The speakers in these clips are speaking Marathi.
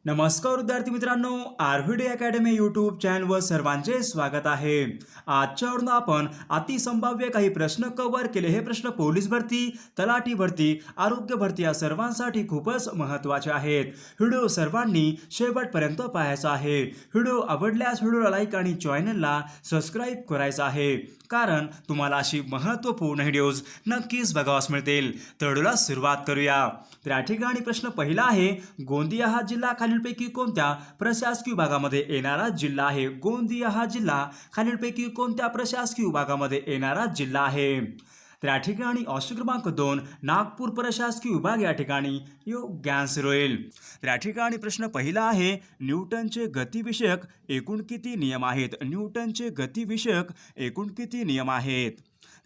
नमस्कार विद्यार्थी मित्रांनो, आरव्हीडी अकॅडमी यूट्यूब चॅनलवर सर्वांचे स्वागत आहे. आजच्यावरून आपण अतिसंभाव्य काही प्रश्न कव्हर केले. हे प्रश्न पोलीस भरती, तलाठी भरती, आरोग्य भरती या सर्वांसाठी खूपच महत्त्वाचे आहेत. व्हिडिओ सर्वांनी शेवटपर्यंत पाहायचा आहे. व्हिडिओ आवडल्यास व्हिडिओला लाईक आणि चॅनलला सबस्क्राईब करायचं आहे, कारण तुम्हाला अशी महत्त्वपूर्ण व्हिडिओज नक्कीच बघावास मिळतील. तर व्हिडिओला सुरुवात करूया. तर या ठिकाणी प्रश्न पहिला आहे, गोंदिया हा जिल्हा खालीलपैकी कोणत्या प्रशासकीय विभागामध्ये येणारा जिल्हा आहे? गोंदिया हा जिल्हा खालीलपैकी कोणत्या प्रशासकीय विभागामध्ये येणारा जिल्हा आहे? तर या ठिकाणी ऑप्शन क्रमांक 2 नागपूर प्रशासकीय विभाग या ठिकाणी योग्य आन्सर होईल. तर या ठिकाणी प्रश्न पहिला आहे, न्यूटनचे गतिविषयक एकूण किती नियम आहेत? न्यूटनचे गतिविषयक एकूण किती नियम आहेत?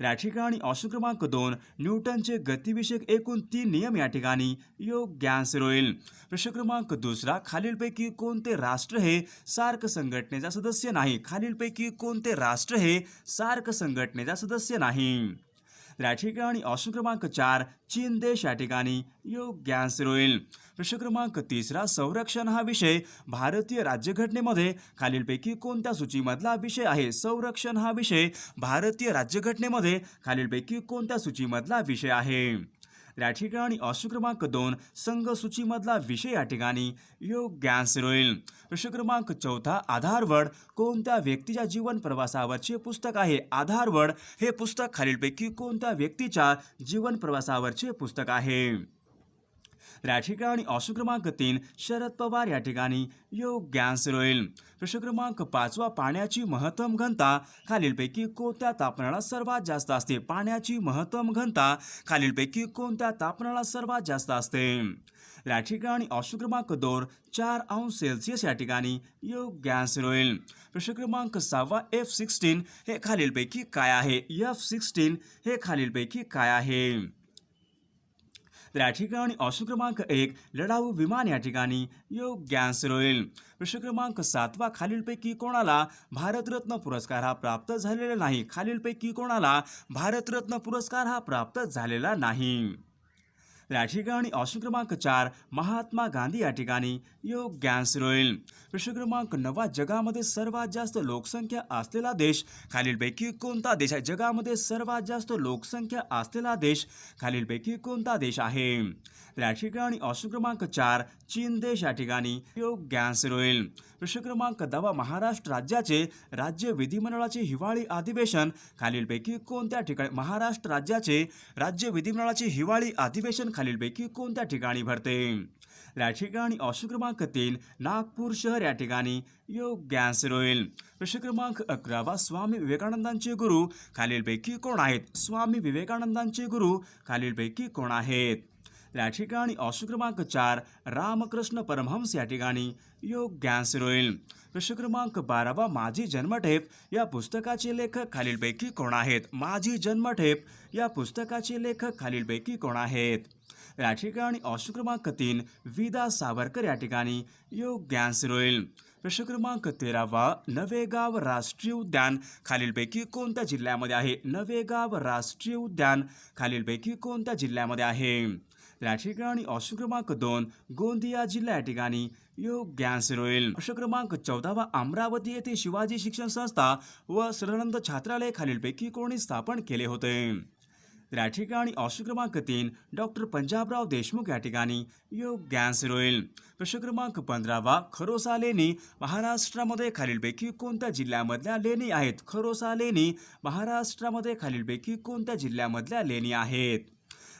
तर या ठिकाणी ऑप्शन क्रमांक 2 न्यूटनचे गतिविषयक एकूण 3 नियम या ठिकाणी योग्य आन्सर होईल. प्रश्न क्रमांक 2 खालीलपैकी कोणते राष्ट्र हे सार्क संघटनेचा सदस्य नाही? खालीलपैकी कोणते राष्ट्र हे सार्क संघटनेचा सदस्य नाही? तर या ठिकाणी ऑप्शन क्रमांक 4 चीन देश या ठिकाणी योग्य आन्सर होईल. प्रश्न क्रमांक 3 संरक्षण हा विषय भारतीय राज्यघटनेमध्ये खालीलपैकी कोणत्या सूचीमधला विषय आहे? संरक्षण हा विषय भारतीय राज्यघटनेमध्ये खालीलपैकी कोणत्या सूचीमधला विषय आहे? या ठिकाणी ऑप्शन क्रमांक 2 संघ सूचीमधला विषय या ठिकाणी योग्य आन्सर होईल. प्रश्न क्रमांक 4 आधारवड कोणत्या व्यक्तीच्या जीवन प्रवासावरचे पुस्तक आहे? आधारवड हे पुस्तक खालीलपैकी कोणत्या व्यक्तीच्या जीवन प्रवासावरचे पुस्तक आहे? या ठिकाणी ऑप्शन क्रमांक 3 शरद पवार या ठिकाणी योग्य आन्सर होईल. प्रश्न क्रमांक 5 पाण्याची महत्तम घनता खालीलपैकी कोणत्या तापमानाला सर्वात जास्त असते? पाण्याची महत्तम घनता खालीलपैकी कोणत्या तापमानाला सर्वात जास्त असते? या ठिकाणी ऑप्शन क्रमांक 2 4°C या ठिकाणी योग्य आन्सर होईल. प्रश्न क्रमांक 6 F-16 हे खालीलपैकी काय आहे? F-16 हे खालीलपैकी काय आहे? तर या ठिकाणी ऑप्शन क्रमांक 1 लढाऊ विमान या ठिकाणी योग्य आन्सर होईल. प्रश्न क्रमांक 7 खालीलपैकी कोणाला भारतरत्न पुरस्कार हा प्राप्त झालेला नाही? खालीलपैकी कोणाला भारतरत्न पुरस्कार हा प्राप्त झालेला नाही? या ठिकाणी ऑप्शन क्रमांक 4 महात्मा गांधी या ठिकाणी योग्य आन्सर होईल. प्रश्न क्रमांक 9 जगामध्ये सर्वात जास्त लोकसंख्या असलेला देश खालीलपैकी कोणता देश आहे? जगामध्ये सर्वात जास्त लोकसंख्या असलेला देश खालीलपैकी कोणता देश आहे? या ठिकाणी ऑप्शन क्रमांक 4 चीन देश या ठिकाणी योग्य आन्सर होईल. प्रश्न क्रमांक 10 महाराष्ट्र राज्याचे राज्य विधिमंडळाचे हिवाळी अधिवेशन खालीलपैकी कोणत्या ठिकाणी? महाराष्ट्र राज्याचे राज्य विधिमंडळाचे हिवाळी अधिवेशन खालीलपैकी कोणत्या ठिकाणी भरते? या ठिकाणी ऑप्शन क्रमांक 3 नागपूर शहर या ठिकाणी योग्य आन्सर होईल. प्रश्न क्रमांक 11 स्वामी विवेकानंदांचे गुरु खालीलपैकी कोण आहेत? स्वामी विवेकानंदांचे गुरु खालीलपैकी कोण आहेत? या ठिकाणी ऑप्शन क्रमांक 4 रामकृष्ण परमहंस या ठिकाणी योग्य आन्सर होईल. प्रश्न क्रमांक 12 माझी जन्मठेप या पुस्तकाचे लेखक खालीलपैकी कोण आहेत? माझी जन्मठेप या पुस्तकाचे लेखक खालीलपैकी कोण आहेत? या ठिकाणी ऑप्शन क्रमांक 3 विदा सावरकर या ठिकाणी योग्य आन्सर होईल. प्रश्न क्रमांक 13 नवेगाव राष्ट्रीय उद्यान खालीलपैकी कोणत्या जिल्ह्यामध्ये आहे? नवेगाव राष्ट्रीय उद्यान खालीलपैकी कोणत्या जिल्ह्यामध्ये आहे? या ठिकाणी ऑप्शन क्रमांक 2 गोंदिया जिल्हा या ठिकाणी योग्य आन्सर होईल. प्रश्न क्रमांक 14 अमरावती येथे शिवाजी शिक्षण संस्था व सरनंद छात्रालय खालीलपैकी कोणी स्थापन केले होते? या ठिकाणी ऑप्शन क्रमांक 3 डॉक्टर पंजाबराव देशमुख या ठिकाणी योग्य आन्सर होईल. प्रश्न क्रमांक 15 खरोसा लेणी महाराष्ट्रामध्ये खालीलपैकी कोणत्या जिल्ह्यामधल्या लेणी आहेत? खरोसा लेणी महाराष्ट्रामध्ये खालीलपैकी कोणत्या जिल्ह्यामधल्या लेणी आहेत?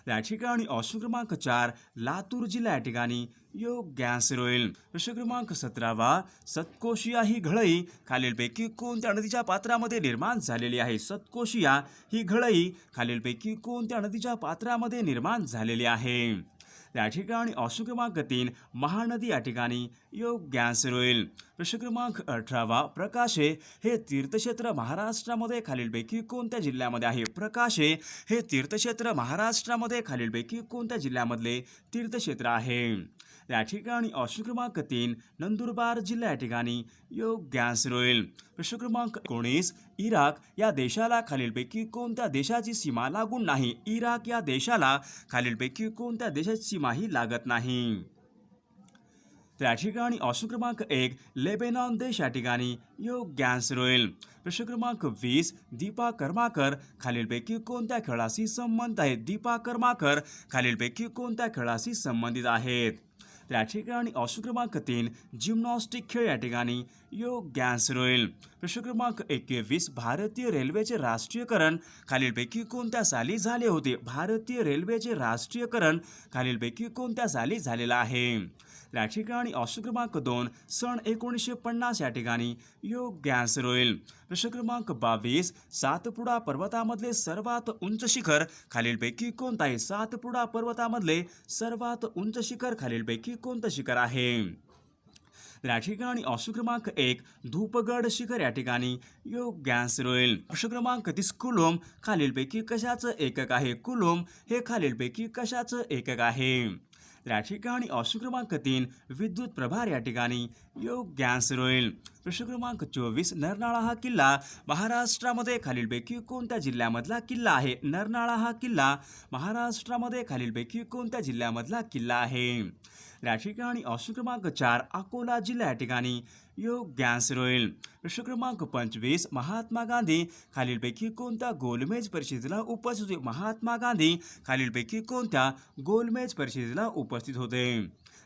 या ठिकाणी ऑप्शन क्रमांक 4 लातूर जिल्हा या ठिकाणी योग्य आन्सर होईल. प्रश्न क्रमांक 17 सतकोशिया ही घळई खालीलपैकी कोणत्या नदीच्या पात्रामध्ये निर्माण झालेली आहे? सतकोशिया ही घळई खालीलपैकी कोणत्या नदीच्या पात्रामध्ये निर्माण झालेली आहे? या ठिकाणी ऑप्शन क्रमांक 3 महानदी या ठिकाणी योग्य आन्सर होईल. प्रश्न क्रमांक 18 प्रकाशे हे तीर्थक्षेत्र महाराष्ट्रामध्ये खालीलपैकी कोणत्या जिल्ह्यामध्ये आहे? प्रकाशे हे तीर्थक्षेत्र महाराष्ट्रामध्ये खालीलपैकी कोणत्या जिल्ह्यामधले तीर्थक्षेत्र आहे? या ठिकाणी ऑप्शन क्रमांक 3 नंदुरबार जिल्हा या ठिकाणी योग्य आन्सर होईल. प्रश्न क्रमांक 19 इराक या देशाला खालीलपैकी कोणत्या देशाची सीमा लागून नाही? इराक या देशाला खालीलपैकी कोणत्या देशाची सीमा ही लागत नाही? त्या ठिकाणी ऑप्शन क्रमांक 1 लेबेनॉन देश या ठिकाणी योग्य आन्सर होईल. प्रश्न क्रमांक 20 दीपा कर्माकर खालीलपैकी कोणत्या खेळाशी संबंधित आहेत? दीपा कर्माकर खालीलपैकी कोणत्या खेळाशी संबंधित आहेत? त्या ठिकाणी ऑप्शन क्रमांक 3 जिम्नॉस्टिक खेळ या ठिकाणी योग्य आन्सर होईल. प्रश्न क्रमांक 21 भारतीय रेल्वेचे राष्ट्रीयकरण खालीलपैकी कोणत्या साली झाले होते? भारतीय रेल्वेचे राष्ट्रीयकरण खालीलपैकी कोणत्या साली झालेलं आहे? या ठिकाणी ऑप्शन क्रमांक 2 सन 1950 या ठिकाणी योग्य आन्सर होईल. प्रश्न क्रमांक 22 सातपुडा पर्वतामधले सर्वात उंच शिखर खालीलपैकी कोणतं आहे? सातपुडा पर्वतामधले सर्वात उंच शिखर खालीलपैकी कोणतं शिखर आहे? या ठिकाणी ऑप्शन क्रमांक 1 धूपगड शिखर या ठिकाणी योग्य आन्सर होईल. प्रश्न क्रमांक 30 कुलोम खालीलपैकी कशाचं एकक आहे? कुलोम हे खालीलपैकी कशाचं एकक आहे? या ठिकाणी ऑप्शन क्रमांक 3 विद्युत प्रभार या ठिकाणी योग्य आन्सर होईल. प्रश्न क्रमांक 24 नरनाळा हा किल्ला महाराष्ट्रामध्ये खालीलपैकी कोणत्या जिल्ह्यामधला किल्ला आहे? नरनाळा हा किल्ला महाराष्ट्रामध्ये खालीलपैकी कोणत्या जिल्ह्यामधला किल्ला आहे? या ठिकाणी ऑप्शन क्रमांक 4 अकोला जिल्हा या ठिकाणी योग्य आन्सर होईल. प्रश्न क्रमांक 25 महात्मा गांधी खालीलपैकी कोणत्या गोलमेज परिषदेला उपस्थित होते? महात्मा गांधी खालीलपैकी कोणत्या गोलमेज परिषदेला उपस्थित होते?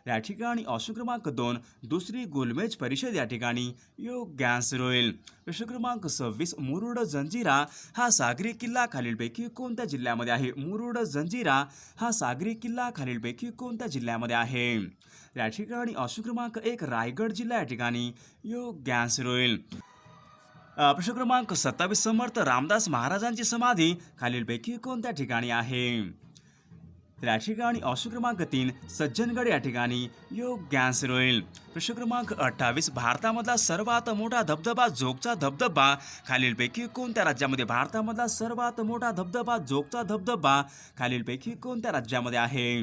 या ठिकाणी ऑप्शन क्रमांक 2 दुसरी गोलमेज परिषद या ठिकाणी योग्य आन्सर होईल. प्रश्न क्रमांक 26 मुरुड जंजिरा हा सागरी किल्ला खालीलपैकी कोणत्या जिल्ह्यामध्ये आहे? मुरुड जंजिरा हा सागरी किल्ला खालीलपैकी कोणत्या जिल्ह्यामध्ये आहे? या ठिकाणी ऑप्शन क्रमांक 1 रायगड जिल्हा या ठिकाणी योग्य आन्सर होईल. प्रश्न क्रमांक 27 समर्थ रामदास महाराजांची समाधी खालीलपैकी कोणत्या ठिकाणी आहे? या ठिकाणी ऑप्शन क्रमांक 3 सज्जनगड या ठिकाणी योग्य आन्सर होईल. प्रश्न क्रमांक 28 भारतामधला सर्वात मोठा धबधबा जोगचा धबधबा खालीलपैकी कोणत्या राज्यामध्ये? भारतामधला सर्वात मोठा धबधबा जोगचा धबधबा खालीलपैकी कोणत्या राज्यामध्ये आहे?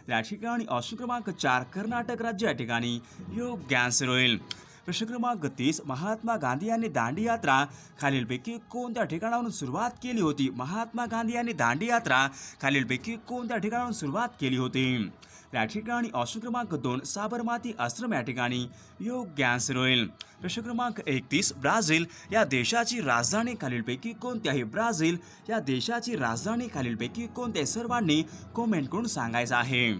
या ठिकाणी ऑप्शन क्रमांक 4 कर्नाटक राज्य या ठिकाणी योग्य आन्सर होईल. प्रश्न क्रमांक 30 महात्मा गांधी यांनी दांडी यात्रा खालीलपैकी कोणत्या ठिकाणावरून सुरुवात केली होती? महात्मा गांधी यांनी दांडी यात्रा खालीलपैकी कोणत्या ठिकाणावरून सुरुवात केली होती? या ठिकाणी ऑप्शन क्रमांक 2 साबरमती आश्रम या ठिकाणी योग्य आन्सर होईल. प्रश्न क्रमांक 31 ब्राझील या देशाची राजधानी खालीलपैकी कोणती आहे? ब्राझील या देशाची राजधानी खालीलपैकी कोणती? सर्वांनी कमेंट करून सांगायचं आहे.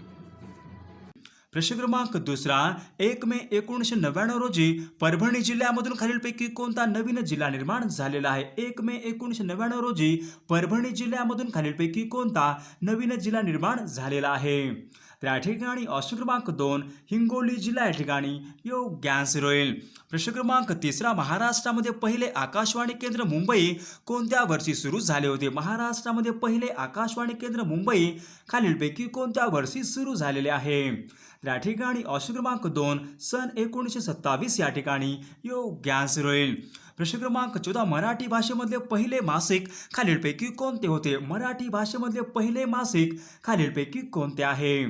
प्रश्न क्रमांक 2 1 मे 1999 रोजी परभणी जिल्ह्यामधून खालीलपैकी कोणता नवीन जिल्हा निर्माण झालेला आहे? 1 मे 1999 रोजी परभणी जिल्ह्यामधून खालीलपैकी कोणता नवीन जिल्हा निर्माण झालेला आहे? त्या ठिकाणी ऑप्शन क्रमांक 2 हिंगोली जिल्हा या ठिकाणी योग्य आन्सर होईल. प्रश्न क्रमांक 3 महाराष्ट्रामध्ये पहिले आकाशवाणी केंद्र मुंबई कोणत्या वर्षी सुरू झाले होते? महाराष्ट्रामध्ये पहिले आकाशवाणी केंद्र मुंबई खालीलपैकी कोणत्या वर्षी सुरू झालेले आहे? या ठिकाणी ऑप्शन क्रमांक 2 सन 1927 या ठिकाणी योग्य आन्सर होईल. प्रश्न क्रमांक 14 मराठी भाषेमधले पहिले मासिक खालीलपैकी कोणते होते? मराठी भाषेमधले पहिले मासिक खालीलपैकी कोणते आहे?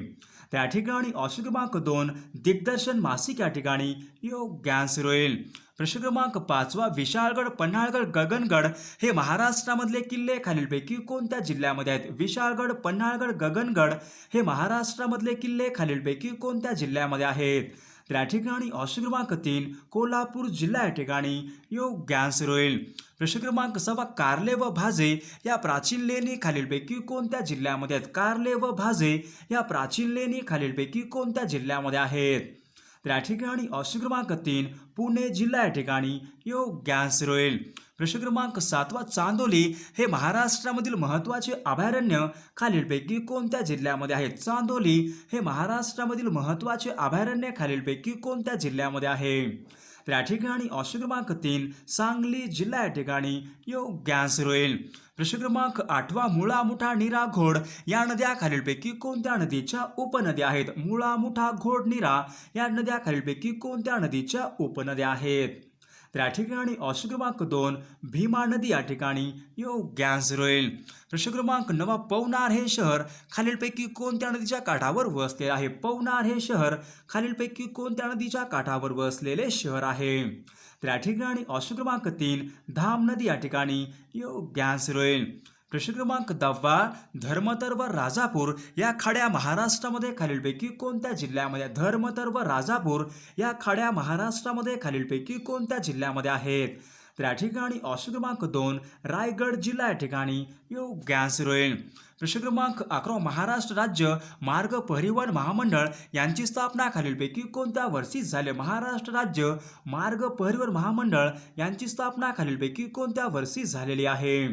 त्या ठिकाणी ऑप्शन क्रमांक 2 दिग्दर्शन मासिक या ठिकाणी योग्य आन्सर होईल. प्रश्न क्रमांक 5 विशाळगड पन्हाळगड गगनगड हे महाराष्ट्रामधले किल्ले खालीलपैकी कोणत्या जिल्ह्यामध्ये आहेत? विशाळगड पन्हाळगड गगनगड हे महाराष्ट्रामधले किल्ले खालीलपैकी कोणत्या जिल्ह्यामध्ये आहेत? त्या ठिकाणी ऑप्शन क्रमांक 3 कोल्हापूर जिल्हा या ठिकाणी योग्य आन्सर होईल. प्रश्न क्रमांक 6 कारले व भाजे या प्राचीन लेणी खालीलपैकी कोणत्या जिल्ह्यामध्ये आहेत? कारले व भाजे या प्राचीन लेणी खालीलपैकी कोणत्या जिल्ह्यामध्ये आहेत? त्या ठिकाणी ऑप्शन क्रमांक 3 पुणे जिल्हा या ठिकाणी योग्य आन्सर होईल. प्रश्न क्रमांक 7 चांदोली हे महाराष्ट्रामधील महत्त्वाचे अभयारण्य खालीलपैकी कोणत्या जिल्ह्यामध्ये आहेत? चांदोली हे महाराष्ट्रामधील महत्त्वाचे अभयारण्य खालीलपैकी कोणत्या जिल्ह्यामध्ये आहे? त्या ठिकाणी ऑप्शन क्रमांक 3 सांगली जिल्हा या ठिकाणी योग्य आन्सर होईल. प्रश्न क्रमांक 8 मुळा मुठा नीरा घोड या नद्या खालीलपैकी कोणत्या नदीच्या उपनद्या आहेत? मुळा मुठा घोड नीरा या नद्या खालीलपैकी कोणत्या नदीच्या उपनद्या आहेत? त्या ठिकाणी ऑप्शन क्रमांक 2 भीमा नदी या ठिकाणी योग्य आन्सर होईल. प्रश्न क्रमांक 9 पवनार हे शहर खालीलपैकी कोणत्या नदीच्या काठावर वसलेले आहे? पवनार हे शहर खालीलपैकी कोणत्या नदीच्या काठावर वसलेले शहर आहे? त्या ठिकाणी ऑप्शन क्रमांक 3 धाम नदी या ठिकाणी योग्य आन्सर होईल. प्रश्न क्रमांक 10 धर्मतर व राजापूर या खाड्या महाराष्ट्रामध्ये खालीलपैकी कोणत्या जिल्ह्यामध्ये धर्मतर व राजापूर या खाड्या महाराष्ट्रामध्ये खालीलपैकी कोणत्या जिल्ह्यामध्ये आहेत? तर या ठिकाणी ऑप्शन क्रमांक 2 रायगड जिल्हा या ठिकाणी योग्य आन्सर होईल. प्रश्न क्रमांक 11 महाराष्ट्र राज्य मार्ग परिवहन महामंडळ यांची स्थापना खालीलपैकी कोणत्या वर्षी झाली? महाराष्ट्र राज्य मार्ग परिवहन महामंडळ यांची स्थापना खालीलपैकी कोणत्या वर्षी झालेली आहे?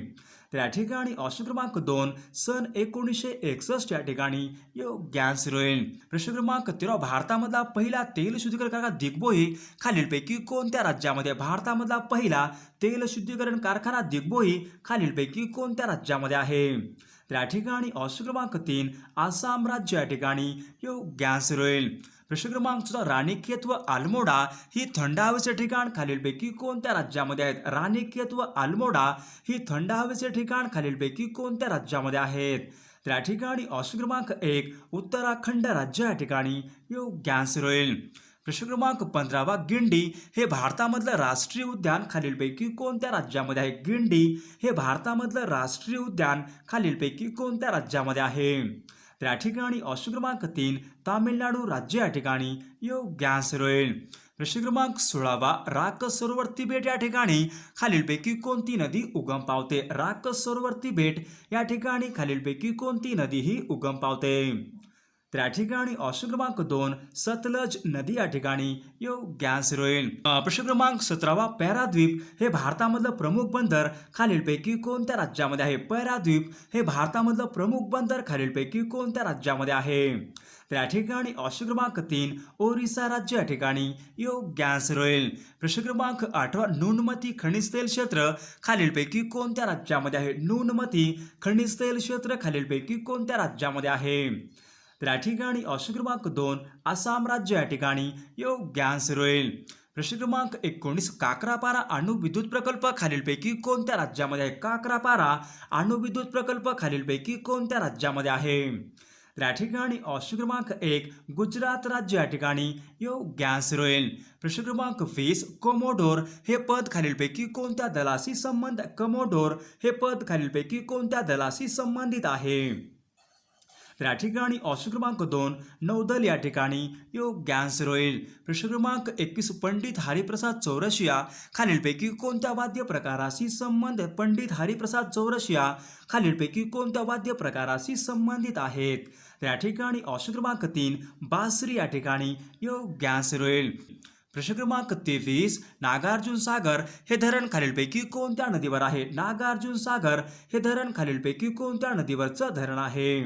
तर या ठिकाणी ऑप्शन क्रमांक 2 सन 1961 या ठिकाणी योग्य आन्सर होईल. प्रश्न क्रमांक 13 भारतामधला पहिला तेल शुद्धीकरण कारखाना दिग्बोई खालीलपैकी कोणत्या राज्यामध्ये? भारतामधला पहिला तेल शुद्धीकरण कारखाना दिग्बोई खालीलपैकी कोणत्या राज्यामध्ये आहे? तर या ठिकाणी ऑप्शन क्रमांक 3 आसाम राज्य या ठिकाणी योग्य आन्सर होईल. प्रश्न क्रमांक 14 राणीखेत व अल्मोडा ही थंड हवेचे ठिकाण खालीलपैकी कोणत्या राज्यामध्ये आहेत? राणीखेत व अल्मोडा ही थंड हवेचे ठिकाण खालीलपैकी कोणत्या राज्यामध्ये आहेत? तर या ठिकाणी ऑप्शन क्रमांक 1 उत्तराखंड राज्य या ठिकाणी योग्य आन्सर होईल. प्रश्न क्रमांक 15 गिंडी हे भारतामधलं राष्ट्रीय उद्यान खालीलपैकी कोणत्या राज्यामध्ये आहे? गिंडी हे भारतामधलं राष्ट्रीय उद्यान खालीलपैकी कोणत्या राज्यामध्ये आहे? तर या ठिकाणी ऑप्शन क्रमांक 3 तामिळनाडू राज्य या ठिकाणी योग्य आन्सर होईल. प्रश्न क्रमांक 16 राकस सरोवर तिबेट या ठिकाणी खालीलपैकी कोणती नदी उगम पावते? राकस सरोवर तिबेट या ठिकाणी खालीलपैकी कोणती नदी ही उगम पावते? तर या ठिकाणी ऑप्शन क्रमांक 2 सतलज नदी या ठिकाणी योग्य आन्सर होईल. प्रश्न क्रमांक 17 पॅराद्वीप हे भारतामधलं प्रमुख बंदर खालीलपैकी कोणत्या राज्यामध्ये आहे? पॅराद्वीप हे भारतामधलं प्रमुख बंदर खालीलपैकी कोणत्या राज्यामध्ये आहे? तर या ठिकाणी ऑप्शन क्रमांक 3 ओरिसा राज्य या ठिकाणी योग्य आन्सर होईल. प्रश्न क्रमांक 8 नुनमती खनिज तेल क्षेत्र खालीलपैकी कोणत्या राज्यामध्ये आहे? नुनमती खनिज तेल क्षेत्र खालीलपैकी कोणत्या राज्यामध्ये आहे? तर या ठिकाणी ऑप्शन क्रमांक 2 आसाम राज्य या ठिकाणी योग्य आन्सर होईल. प्रश्न क्रमांक 19 काकरापारा अणुविद्युत प्रकल्प खालीलपैकी कोणत्या राज्यामध्ये आहे? काकरापारा अणुविद्युत प्रकल्प खालीलपैकी कोणत्या राज्यामध्ये आहे? तर या ठिकाणी ऑप्शन क्रमांक 1 गुजरात राज्य या ठिकाणी योग्य आन्सर होईल. प्रश्न क्रमांक 20 कोमोडोर हे पद खालीलपैकी कोणत्या दलाशी संबंध कोमोडोर हे पद खालीलपैकी कोणत्या दलाशी संबंधित आहे? तर या ठिकाणी ऑप्शन क्रमांक 2 नौदल या ठिकाणी योग्य आन्सर होईल. प्रश्न क्रमांक 21 पंडित हरिप्रसाद चौरसिया खालीलपैकी कोणत्या वाद्य प्रकाराशी संबंध पंडित हरिप्रसाद चौरसिया खालीलपैकी कोणत्या वाद्य प्रकाराशी संबंधित आहेत? तर या ठिकाणी ऑप्शन क्रमांक 3 बासरी या ठिकाणी योग्य आन्सर होईल. प्रश्न क्रमांक 23 नागार्जुन सागर हे धरण खालीलपैकी कोणत्या नदीवर आहे? नागार्जुन सागर हे धरण खालीलपैकी कोणत्या नदीवरचं धरण आहे?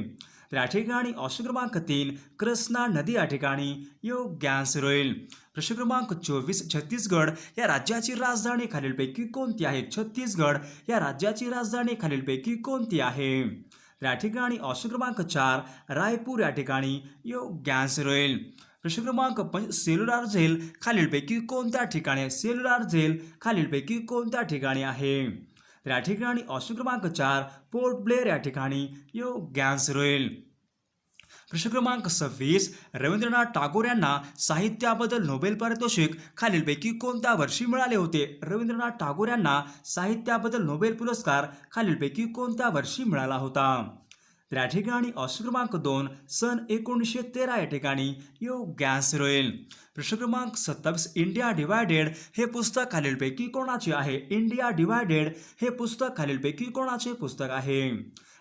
तर या ठिकाणी ऑप्शन क्रमांक 3 कृष्णा नदी या ठिकाणी योग्य आन्सर होईल. प्रश्न क्रमांक 24 छत्तीसगड या राज्याची राजधानी खालीलपैकी कोणती आहे? छत्तीसगड या राज्याची राजधानी खालीलपैकी कोणती आहे? तर या ठिकाणी ऑप्शन क्रमांक 4 रायपूर या ठिकाणी योग्य आन्सर होईल. प्रश्न क्रमांक 5 सेल्युलर जेल खालीलपैकी कोणत्या ठिकाणी आहे? सेल्युलर जेल खालीलपैकी कोणत्या ठिकाणी आहे? तर या ठिकाणी ऑप्शन क्रमांक 4 पोर्ट ब्लेअर या ठिकाणी योग्य आन्सर होईल. प्रश्न क्रमांक 26 रवींद्रनाथ टागोर यांना साहित्याबद्दल नोबेल पारितोषिक खालीलपैकी कोणत्या वर्षी मिळाले होते? रवींद्रनाथ टागोर यांना साहित्याबद्दल नोबेल पुरस्कार खालीलपैकी कोणत्या वर्षी मिळाला होता? तर या ठिकाणी ऑप्शन क्रमांक 2 सन 1913 या ठिकाणी योग्य आन्सर होईल. प्रश्न क्रमांक 27 इंडिया डिवायडेड हे पुस्तक खालीलपैकी कोणाचे आहे? इंडिया डिवायडेड हे पुस्तक खालीलपैकी कोणाचे पुस्तक आहे?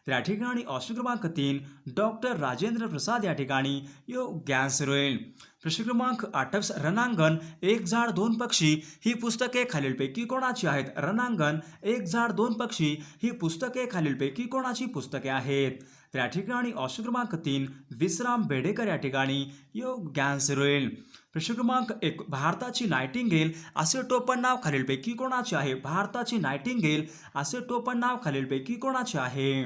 तर या ठिकाणी ऑप्शन क्रमांक 3 डॉक्टर राजेंद्र प्रसाद या ठिकाणी योग्य आन्सर होईल. प्रश्न क्रमांक 28 रणांगण एक झाड दोन पक्षी ही पुस्तके खालीलपैकी कोणाची आहेत? रणांगण एक झाड दोन पक्षी ही पुस्तके खालीलपैकी कोणाची पुस्तके आहेत? तर या ठिकाणी ऑप्शन क्रमांक 3 विश्राम बेडेकर या ठिकाणी योग्य आन्सर होईल. प्रश्न क्रमांक 1 भारताची नायटिंगेल असे टोपण नाव खालीलपैकी कोणाचे आहे? भारताची नायटिंगेल असे टोपण नाव खालीलपैकी कोणाचे आहे?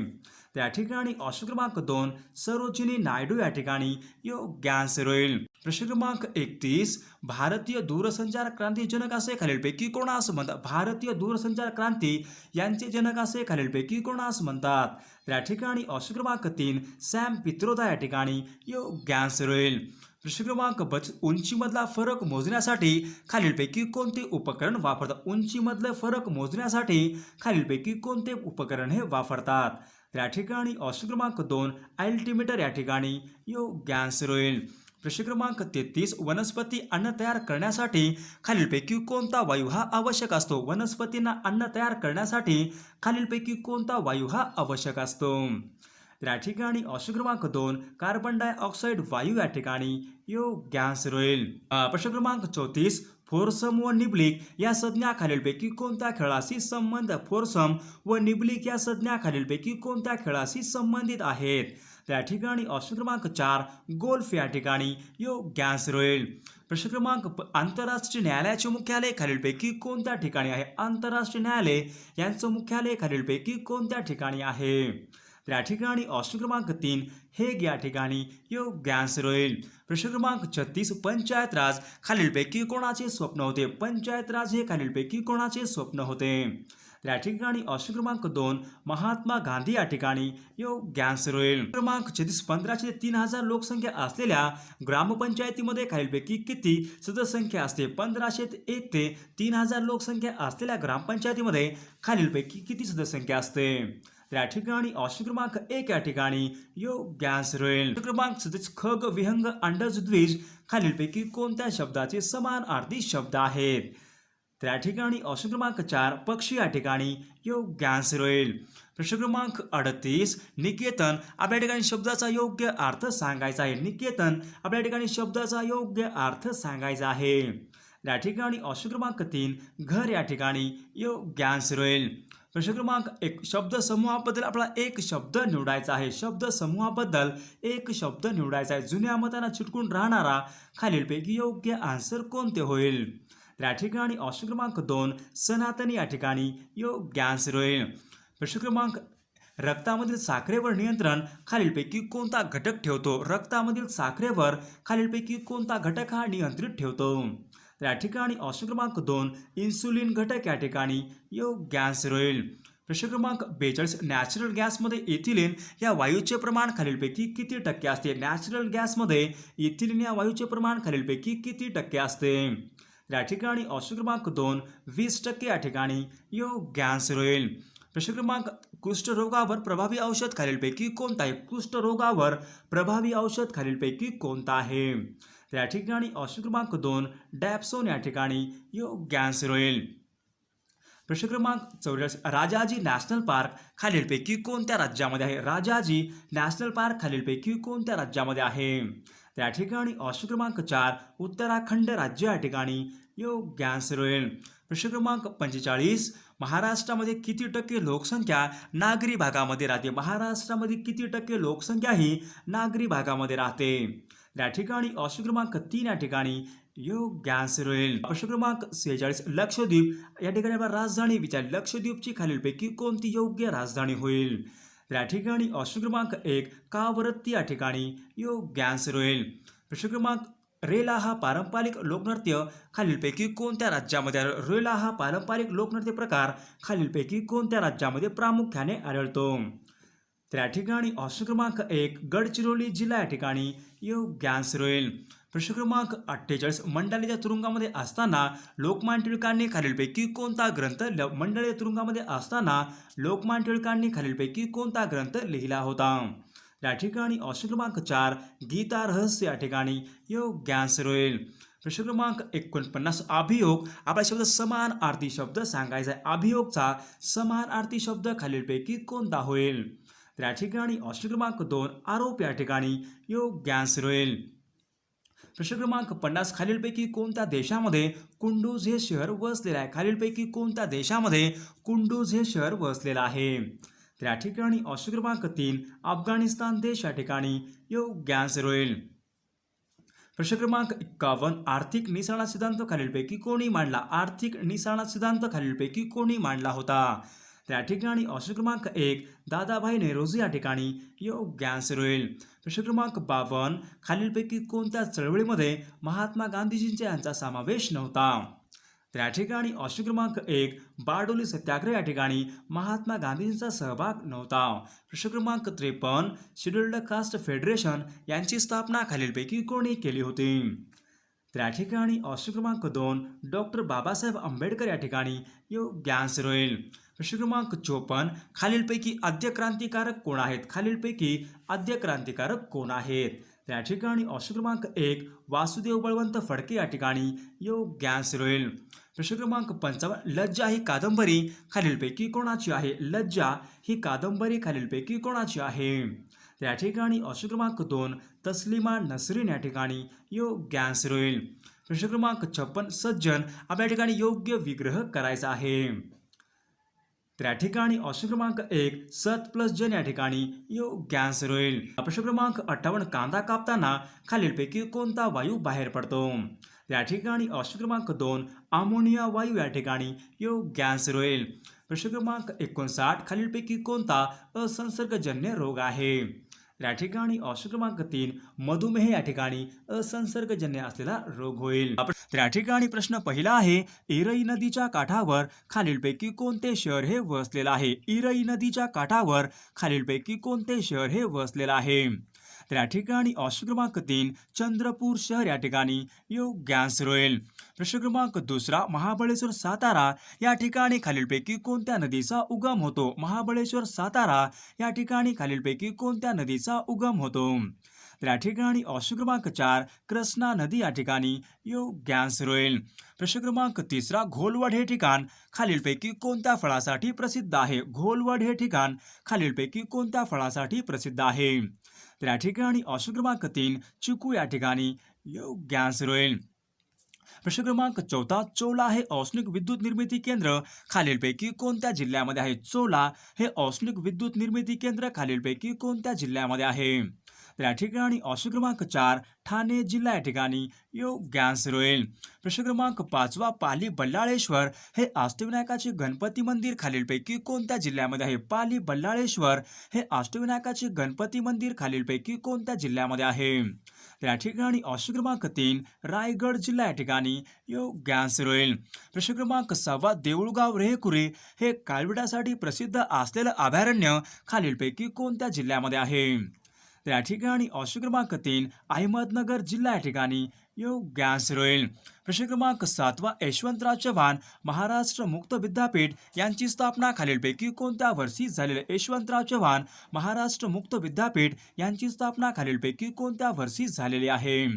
तर या ठिकाणी ऑप्शन क्रमांक 2 सरोजिनी नायडू या ठिकाणी योग्य आन्सर होईल. प्रश्न क्रमांक 31 भारतीय दूरसंचार क्रांती जनक असे खालीलपैकी कोणास म्हणतात? भारतीय दूरसंचार क्रांती यांचे जनक असे खालीलपैकी कोणास म्हणतात? तर या ठिकाणी ऑप्शन क्रमांक 3 सॅम पित्रोदा या ठिकाणी योग्य आन्सर होईल. प्रश्न क्रमांक उंचीमधला फरक मोजण्यासाठी खालीलपैकी कोणते उपकरण वापरतात? उंचीमधले फरक मोजण्यासाठी खालीलपैकी कोणते उपकरण हे वापरतात? तर या ठिकाणी ऑप्शन क्रमांक 2 अल्टिमीटर या ठिकाणी योग्य आन्सर होईल. प्रश्न क्रमांक 33 वनस्पती अन्न तयार करण्यासाठी खालीलपैकी कोणता वायू हा आवश्यक असतो? वनस्पतींना अन्न तयार करण्यासाठी खालीलपैकी कोणता वायू हा आवश्यक असतो? तर या ठिकाणी ऑप्शन क्रमांक 2 कार्बन डायऑक्साईड वायू या ठिकाणी योग्य आन्सर होईल. प्रश्न क्रमांक 34 फोर्सम व निब्लिक या संज्ञा खालीलपैकी कोणत्या खेळाशी फोर्सम व निब्लिक या संज्ञा खालीलपैकी कोणत्या खेळाशी संबंधित आहेत? तर या ठिकाणी ऑप्शन क्रमांक 4 गोल्फ या ठिकाणी योग्य आन्सर होईल. प्रश्न क्रमांक आंतरराष्ट्रीय न्यायालयाचे मुख्यालय खालीलपैकी कोणत्या ठिकाणी आहे? आंतरराष्ट्रीय न्यायालय यांचं मुख्यालय खालीलपैकी कोणत्या ठिकाणी आहे? तर या ठिकाणी ऑप्शन क्रमांक 3 हेग या ठिकाणी योग्य आन्सर होईल. प्रश्न क्रमांक 36 पंचायत राज खालीलपैकी कोणाचे स्वप्न होते? पंचायत राज हे खालीलपैकी कोणाचे स्वप्न होते? तर या ठिकाणी ऑप्शन क्रमांक 2 महात्मा गांधी या ठिकाणी योग्य आन्सर होईल. क्रमांक 36 1500 ते 3000 लोकसंख्या असलेल्या ग्रामपंचायतीमध्ये खालीलपैकी किती सदस्यसंख्या असते? 1500 ते 1 ते 3000 लोकसंख्या असलेल्या ग्रामपंचायतीमध्ये खालीलपैकी किती सदस्यसंख्या असते? तर या ठिकाणी ऑप्शन क्रमांक 1 या ठिकाणी योग्य आन्सर होईल. क्रमांक 37 खग विहंग अंडज द्विज खालीलपैकी कोणत्या शब्दाचे समानार्थी शब्द आहेत? तर या ठिकाणी ऑप्शन क्रमांक 4 पक्षी या ठिकाणी योग्य आन्सर होईल. प्रश्न क्रमांक 38 निकेतन आपल्या ठिकाणी शब्दाचा योग्य अर्थ सांगायचा आहे. निकेतन आपल्या ठिकाणी शब्दाचा योग्य अर्थ सांगायचा आहे. या ठिकाणी ऑप्शन क्रमांक 3 घर या ठिकाणी योग्य आन्सर होईल. प्रश्न क्रमांक 1 शब्द समूहाबद्दल आपला एक शब्द निवडायचा आहे. शब्द समूहाबद्दल एक शब्द निवडायचा आहे. जुन्या मतांना चिटकून राहणारा खालीलपैकी योग्य आन्सर कोणते होईल? तर या ठिकाणी ऑप्शन क्रमांक 2 सनातनी या ठिकाणी योग्य आन्सर होईल. प्रश्न क्रमांक रक्तामधील साखरेवर नियंत्रण खालीलपैकी कोणता घटक ठेवतो? रक्तामधील साखरेवर खालीलपैकी कोणता घटक हा नियंत्रित ठेवतो? तर या ठिकाणी ऑप्शन क्रमांक 2 इन्सुलिन घटक या ठिकाणी योग्य आन्सर होईल. प्रश्न क्रमांक 42 नॅचरल गॅसमध्ये इथिलीन या वायूचे प्रमाण खालीलपैकी किती टक्के असते? नॅचरल गॅसमध्ये इथिलीन या वायूचे प्रमाण खालीलपैकी किती टक्के असते? या ठिकाणी ऑप्शन क्रमांक 2 20% या ठिकाणी योग्य आन्सर होईल. प्रश्न क्रमांक कुष्ठरोगावर प्रभावी औषध खालीलपैकी कोणता आहे? कुष्ठरोगावर प्रभावी औषध खालीलपैकी कोणता आहे? तर या ठिकाणी ऑप्शन क्रमांक 2 डॅप्सोन या ठिकाणी योग्य आन्सर होईल. प्रश्न क्रमांक 44 राजाजी नॅशनल पार्क खालीलपैकी कोणत्या राज्यामध्ये आहे? राजाजी नॅशनल पार्क खालीलपैकी कोणत्या राज्यामध्ये आहे? तर या ठिकाणी ऑप्शन क्रमांक 4 उत्तराखंड राज्य या ठिकाणी योग्य आन्सर होईल. प्रश्न क्रमांक 45 महाराष्ट्रामध्ये किती टक्के लोकसंख्या नागरी भागामध्ये राहते? महाराष्ट्रामध्ये किती टक्के लोकसंख्या ही नागरी भागामध्ये राहते? या ठिकाणी ऑप्शन क्रमांक 3 या ठिकाणी योग्य आन्सर होईल. प्रश्न क्रमांक 46 लक्षद्वीप या ठिकाणी आपण राजधानी विचारली. लक्षद्वीपची खालीलपैकी कोणती योग्य राजधानी होईल? या ठिकाणी ऑप्शन क्रमांक 1 कावरत्ती या ठिकाणी योग्य आन्सर होईल. प्रश्न क्रमांक रेला हा पारंपरिक लोकनृत्य खालीलपैकी कोणत्या राज्यामध्ये आढळतो? रेला हा पारंपरिक लोकनृत्य प्रकार खालीलपैकी कोणत्या राज्यामध्ये प्रामुख्याने आढळतो? तर या ठिकाणी ऑप्शन क्रमांक 1 गडचिरोली जिल्हा या ठिकाणी योग्य आन्सर होईल. प्रश्न क्रमांक 48 मंडालेच्या तुरुंगामध्ये असताना लोकमान्य टिळकांनी खालीलपैकी कोणता ग्रंथ मंडालेच्या तुरुंगामध्ये असताना लोकमान्य टिळकांनी खालीलपैकी कोणता ग्रंथ लिहिला होता? या ठिकाणी ऑप्शन क्रमांक 4 गीता रहस्य या ठिकाणी योग्य आन्सर होईल. प्रश्न क्रमांक 49 अभियोग आपला शब्द समानार्थी शब्द सांगायचा आहे. अभियोगचा समानार्थी शब्द खालीलपैकी कोणता होईल? तर या ठिकाणी ऑप्शन क्रमांक 2 आरोप या ठिकाणी योग्य आन्सर होईल. प्रश्न क्रमांक 50 खालीलपैकी कोणत्या देशामध्ये कुंडूज हे शहर वसलेले आहे? खालीलपैकी कोणत्या देशामध्ये कुंडूज हे शहर वसलेलं आहे? तर या ठिकाणी ऑप्शन क्रमांक 3 अफगाणिस्तान देश या ठिकाणी योग्य आन्सर होईल. प्रश्न क्रमांक 51 आर्थिक निसरणाचा सिद्धांत खालीलपैकी कोणी मांडला? आर्थिक निसरणाचा सिद्धांत खालीलपैकी कोणी मांडला होता? तर या ठिकाणी ऑप्शन क्रमांक 1 दादाभाई नौरोजी या ठिकाणी योग्य आन्सर होईल. प्रश्न क्रमांक 52 खालीलपैकी कोणत्या चळवळीमध्ये महात्मा गांधीजींचा यांचा समावेश नव्हता? तर या ठिकाणी ऑप्शन क्रमांक 1 बारडोली सत्याग्रह या ठिकाणी महात्मा गांधींचा सहभाग नव्हता. प्रश्न क्रमांक 53 शेड्युल्ड कास्ट फेडरेशन यांची स्थापना खालीलपैकी कोणी केली होती? तर या ठिकाणी ऑप्शन क्रमांक 2 डॉक्टर बाबासाहेब आंबेडकर या ठिकाणी योग्य आन्सर होईल. प्रश्न क्रमांक 54 खालीलपैकी आद्य क्रांतिकारक कोण आहेत? खालीलपैकी आद्य क्रांतिकारक कोण आहेत? तर या ठिकाणी ऑप्शन क्रमांक 1 वासुदेव बळवंत फडके या ठिकाणी योग्य आन्सर होईल. प्रश्न क्रमांक 55 लज्जा ही कादंबरी खालीलपैकी कोणाची आहे? लज्जा ही कादंबरी खालीलपैकी कोणाची आहे? तर या ठिकाणी ऑप्शन क्रमांक 2 तस्लिमा नसरीन या ठिकाणी योग्य आन्सर होईल. प्रश्न क्रमांक 56 सज्जन आपल्या ठिकाणी योग्य विग्रह करायचा आहे. तर या ठिकाणी ऑप्शन क्रमांक 1 सत प्लस जन या ठिकाणी योग्य आन्सर होईल. प्रश्न क्रमांक 58 कांदा कापताना खालीलपैकी कोणता वायू बाहेर पडतो? या ठिकाणी ऑप्शन क्रमांक 2 अमोनिया वायू या ठिकाणी योग्य आन्सर होईल. प्रश्न क्रमांक 59 खालीलपैकी कोणता असंसर्गजन्य रोग आहे? या ठिकाणी ऑप्शन क्रमांक 3 मधुमेह या ठिकाणी असंसर्गजन्य असलेला रोग होईल. तर या ठिकाणी प्रश्न पहिला आहे इरई नदीच्या काठावर खालीलपैकी कोणते शहर हे वसलेलं आहे? इरई नदीच्या काठावर खालीलपैकी कोणते शहर हे वसलेलं आहे? तर या ठिकाणी ऑप्शन क्रमांक 3 चंद्रपूर शहर या ठिकाणी योग्य आन्सर होईल. प्रश्न क्रमांक 2 महाबळेश्वर सातारा या ठिकाणी खालीलपैकी कोणत्या नदीचा उगम होतो? महाबळेश्वर सातारा या ठिकाणी खालीलपैकी कोणत्या नदीचा उगम होतो? तर या ठिकाणी ऑप्शन क्रमांक 4 कृष्णा नदी या ठिकाणी योग्य आन्सर होईल. प्रश्न क्रमांक 3 घोलवड हे ठिकाण खालीलपैकी कोणत्या फळासाठी प्रसिद्ध आहे? घोलवड हे ठिकाण खालीलपैकी कोणत्या फळासाठी प्रसिद्ध आहे? तर या ठिकाणी ऑप्शन क्रमांक 3 चिकू या ठिकाणी योग्य आन्सर होईल. प्रश्न क्रमांक 4 चोला हे औष्णिक विद्युत निर्मिती केंद्र खालीलपैकी कोणत्या जिल्ह्यामध्ये आहे? चोला हे औष्णिक विद्युत निर्मिती केंद्र खालीलपैकी कोणत्या जिल्ह्यामध्ये आहे? तर या ठिकाणी ऑप्शन क्रमांक 4 ठाणे जिल्हा या ठिकाणी योग्य आन्सर होईल. प्रश्न क्रमांक 5 पाली बल्लाळेश्वर हे अष्टविनायकाचे गणपती मंदिर खालीलपैकी कोणत्या जिल्ह्यामध्ये आहे? पाली बल्लाळेश्वर हे अष्टविनायकाचे गणपती मंदिर खालीलपैकी कोणत्या जिल्ह्यामध्ये आहे? तर या ठिकाणी ऑप्शन क्रमांक 3 रायगड जिल्हा या ठिकाणी योग्य आन्सर होईल. प्रश्न क्रमांक 6 देऊळगाव रेहकुरे हे काळविटासाठी प्रसिद्ध असलेलं अभयारण्य खालीलपैकी कोणत्या जिल्ह्यामध्ये आहे? तर या ठिकाणी ऑप्शन क्रमांक 3 अहमदनगर जिल्हा या ठिकाणी योग्य आन्सर होईल. प्रश्न क्रमांक 7 यशवंतराव चव्हाण महाराष्ट्र मुक्त विद्यापीठ यांची स्थापना खालीलपैकी कोणत्या वर्षी झालेली? यशवंतराव चव्हाण महाराष्ट्र मुक्त विद्यापीठ यांची स्थापना खालीलपैकी कोणत्या वर्षी झालेली आहे?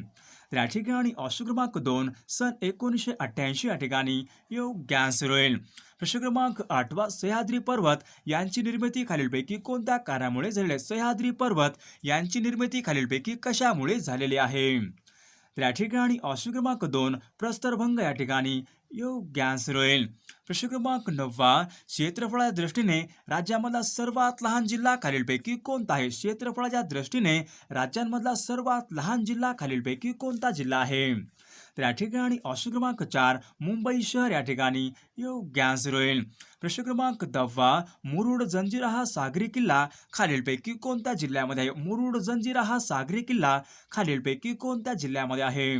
तर या ठिकाणी ऑप्शन क्रमांक 2 सन 1988 या ठिकाणी योग्य आन्सर होईल. प्रश्न क्रमांक 8 सह्याद्री पर्वत यांची निर्मिती खालीलपैकी कोणत्या कारणामुळे झालेली आहे? सह्याद्री पर्वत यांची निर्मिती खालीलपैकी कशामुळे झालेली आहे? तर या ठिकाणी ऑप्शन क्रमांक 2 प्रस्तरभंग या ठिकाणी योग्य आन्सर होईल. प्रश्न क्रमांक 9 क्षेत्रफळाच्या दृष्टीने राज्यामधला सर्वात लहान जिल्हा खालीलपैकी कोणता आहे? क्षेत्रफळाच्या दृष्टीने राज्यांमधला सर्वात लहान जिल्हा खालीलपैकी कोणता जिल्हा आहे? तर या ठिकाणी ऑप्शन क्रमांक 4 मुंबई शहर या ठिकाणी योग्य आन्सर होईल. प्रश्न क्रमांक 10 मुरुड जंजिरा हा सागरी किल्ला खालीलपैकी कोणत्या जिल्ह्यामध्ये आहे? मुरुड जंजिरा हा सागरी किल्ला खालीलपैकी कोणत्या जिल्ह्यामध्ये आहे?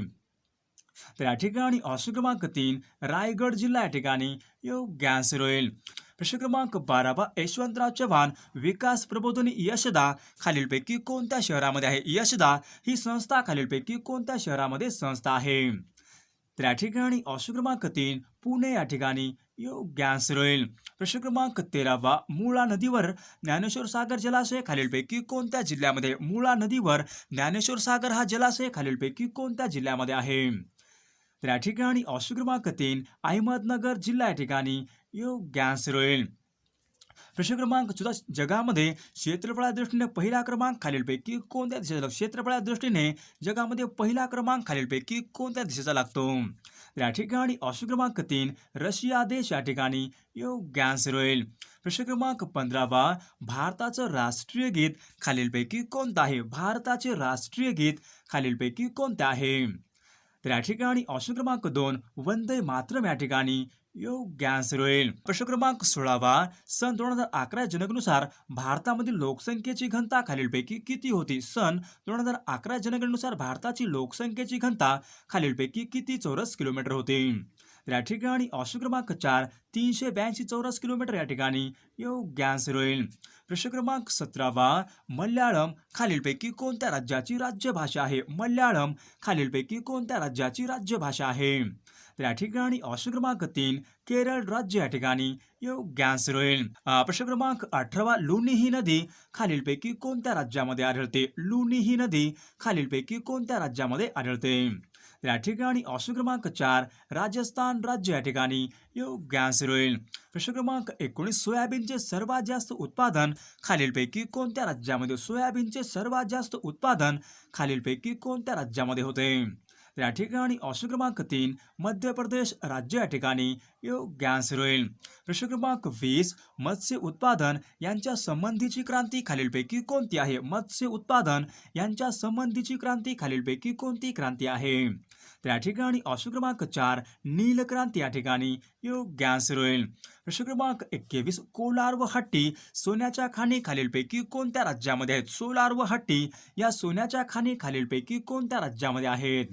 तर या ठिकाणी ऑप्शन क्रमांक 3 रायगड जिल्हा या ठिकाणी योग्य आन्सर होईल. प्रश्न क्रमांक 12 यशवंतराव चव्हाण विकास प्रबोधिनी यशदा खालीलपैकी कोणत्या शहरामध्ये आहे? यशदा ही संस्था खालीलपैकी कोणत्या शहरामध्ये संस्था आहे? तर या ठिकाणी ऑप्शन क्रमांक 3 पुणे या ठिकाणी योग्य आन्सर होईल. प्रश्न क्रमांक 13 मुळा नदीवर ज्ञानेश्वर सागर जलाशय खालीलपैकी कोणत्या जिल्ह्यामध्ये? मुळा नदीवर ज्ञानेश्वर सागर हा जलाशय खालीलपैकी कोणत्या जिल्ह्यामध्ये आहे? तर या ठिकाणी ऑप्शन क्रमांक 3 अहमदनगर जिल्हा या ठिकाणी योग्य आन्सर होईल. प्रश्न क्रमांक 14 जगामध्ये क्षेत्रफळाच्या दृष्टीने पहिला क्रमांक खालीलपैकी कोणत्या देशाचा? क्षेत्रफळाच्या दृष्टीने जगामध्ये पहिला क्रमांक खालीलपैकी कोणत्या देशाचा लागतो? तर या ठिकाणी ऑप्शन क्रमांक 3 रशिया देश या ठिकाणी योग्य आन्सर होईल. प्रश्न क्रमांक 15 भारताचं राष्ट्रीय गीत खालीलपैकी कोणतं आहे? भारताचे राष्ट्रीय गीत खालीलपैकी कोणते आहे? तर या ठिकाणी ऑप्शन क्रमांक 2 वंदे मातरम या ठिकाणी योग्य आन्सर होईल. प्रश्न क्रमांक 16 सन 2011 जनगणनेनुसार भारतामधील लोकसंख्येची घनता खालीलपैकी किती होती? सन 2011 जनगणनेनुसार भारताची लोकसंख्येची घनता खालीलपैकी किती चौरस किलोमीटर होती? तर या ठिकाणी ऑप्शन क्रमांक 4 382 चौरस किलोमीटर या ठिकाणी योग्य आन्सर होईल. प्रश्न क्रमांक 17 मल्याळम खालीलपैकी कोणत्या राज्याची राज्यभाषा आहे? मल्याळम खालीलपैकी कोणत्या राज्याची राज्यभाषा आहे? तर या ठिकाणी ऑप्शन क्रमांक 3 केरळ राज्य या ठिकाणी योग्य आन्सर होईल. प्रश्न क्रमांक 18 लुनी ही नदी खालीलपैकी कोणत्या राज्यामध्ये आढळते? लुनी ही नदी खालीलपैकी कोणत्या राज्यामध्ये आढळते? तर या ठिकाणी ऑप्शन क्रमांक 4 राजस्थान राज्य या ठिकाणी योग्य आन्सर होईल. प्रश्न क्रमांक 19 सोयाबीनचे सर्वात जास्त उत्पादन खालीलपैकी कोणत्या राज्यामध्ये? सोयाबीनचे सर्वात जास्त उत्पादन खालीलपैकी कोणत्या राज्यामध्ये होते? तर या ठिकाणी ऑप्शन क्रमांक 3 मध्य प्रदेश राज्य या ठिकाणी योग्य आन्सर होईल. प्रश्न क्रमांक 20 मत्स्य उत्पादन यांच्या संबंधीची क्रांती खालीलपैकी कोणती आहे? मत्स्य उत्पादन यांच्या संबंधीची क्रांती खालीलपैकी कोणती क्रांती आहे? तर या ठिकाणी ऑप्शन क्रमांक 4 नील क्रांती या ठिकाणी योग्य आन्सर होईल. प्रश्न क्रमांक 21 कोलार व हट्टी सोन्याच्या खाणी खालीलपैकी कोणत्या राज्यामध्ये आहेत? सोलार व हट्टी या सोन्याच्या खाणी खालीलपैकी कोणत्या राज्यामध्ये आहेत?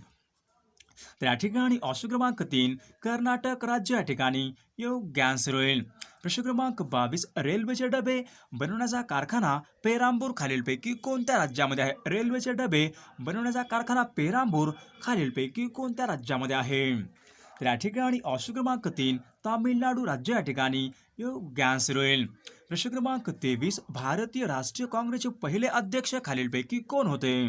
तर या ठिकाणी ऑप्शन क्रमांक 3 कर्नाटक राज्य या ठिकाणी योग्य आन्सर होईल. प्रश्न क्रमांक 22 रेल्वेचे डबे बनवण्याचा कारखाना पेरांबूर खालीलपैकी कोणत्या राज्यामध्ये आहे? रेल्वेचे डबे बनवण्याचा कारखाना पेरांबूर खालीलपैकी कोणत्या राज्यामध्ये आहे? तर या ठिकाणी ऑप्शन क्रमांक 3 तामिळनाडू राज्य या ठिकाणी योग्य आन्सर होईल. प्रश्न क्रमांक 23 भारतीय राष्ट्रीय काँग्रेसचे पहिले अध्यक्ष खालीलपैकी कोण होते?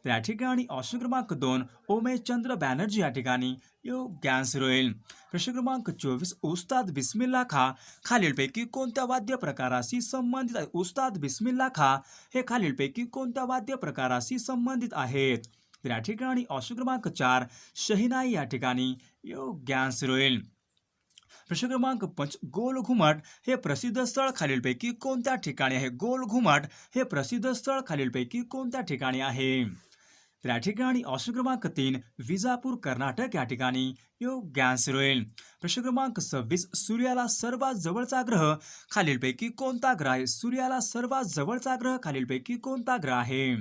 तर या ठिकाणी ऑप्शन क्रमांक 2 उमेश चंद्र बॅनर्जी या ठिकाणी योग्य आन्सर होईल. प्रश्न क्रमांक 24 उस्ताद बिस्मिल्ला खा खालीलपैकी कोणत्या वाद्य प्रकाराशी संबंधित आहे? उस्ताद बिस्मिल्ला खा हे खालीलपैकी कोणत्या वाद्य प्रकाराशी संबंधित आहेत? तर या ठिकाणी ऑप्शन क्रमांक 4 शहनाई या ठिकाणी योग्य आन्सर होईल. प्रश्न क्रमांक 5 गोल घुमट हे प्रसिद्ध स्थळ खालीलपैकी कोणत्या ठिकाणी आहे? गोल घुमट हे प्रसिद्ध स्थळ खालीलपैकी कोणत्या ठिकाणी आहे? तर या ठिकाणी ऑप्शन क्रमांक 3 विजापूर कर्नाटक या ठिकाणी योग्य आन्सर होईल. प्रश्न क्रमांक 26 सूर्याला सर्वात जवळचा ग्रह खालीलपैकी कोणता ग्रह आहे? सूर्याला सर्वात जवळचा ग्रह खालीलपैकी कोणता ग्रह आहे?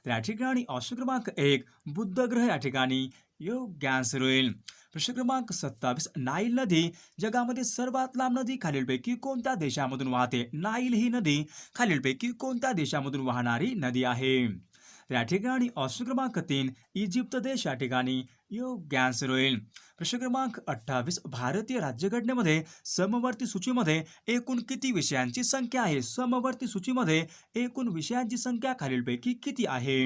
तर या ठिकाणी ऑप्शन क्रमांक 1 बुध ग्रह या ठिकाणी योग्य आन्सर होईल. प्रश्न क्रमांक 27 नाईल नदी जगामध्ये सर्वात लांब नदी खालीलपैकी कोणत्या देशामधून वाहते? नाईल ही नदी खालीलपैकी कोणत्या देशामधून वाहणारी नदी आहे? तर या ठिकाणी ऑप्शन क्रमांक 3 इजिप्त देश या ठिकाणी योग्य आन्सर होईल. प्रश्न क्रमांक 28 भारतीय राज्यघटनेमध्ये समवर्ती सूचीमध्ये एकूण किती विषयांची संख्या आहे? समवर्ती सूचीमध्ये एकूण विषयांची संख्या खालीलपैकी किती आहे?